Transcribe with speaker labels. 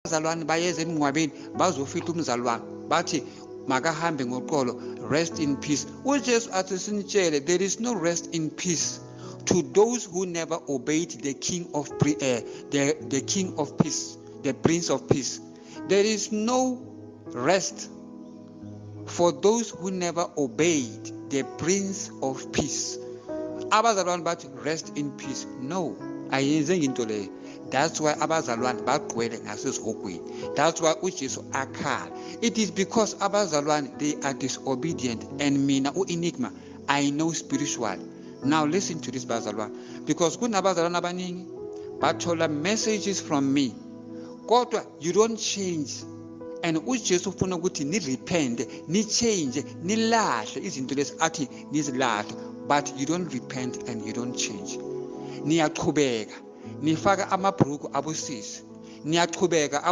Speaker 1: abazalwane bayeze emngcwabeni bazofihla umzalwane bathi makahambe ngoqolo, rest in peace. uJesu athi sinitshele, there is no rest in peace to those who never obeyed the king of the king of peace, the prince of peace. There is no rest for those who never obeyed the prince of peace. Abazalwane bathi rest in peace. No, ayenze into leyo. That's why abazalwane bagcwele ngasezihogweni. That's why uJesu akhala. It is because abazalwane, they are disobedient, and mina uEnigma, I know spiritual. Now listen to this, bazalwane, because kunabazalwane abaningi bathola messages from me kodwa you don't change. And uJesu ufuna ukuthi ni repent, ni change, nilahle izinto lezi athi nizilahle, but you don't repent and you don't change. Niyaqhubeka nifaka amabhuku abusisi, niyaqhubeka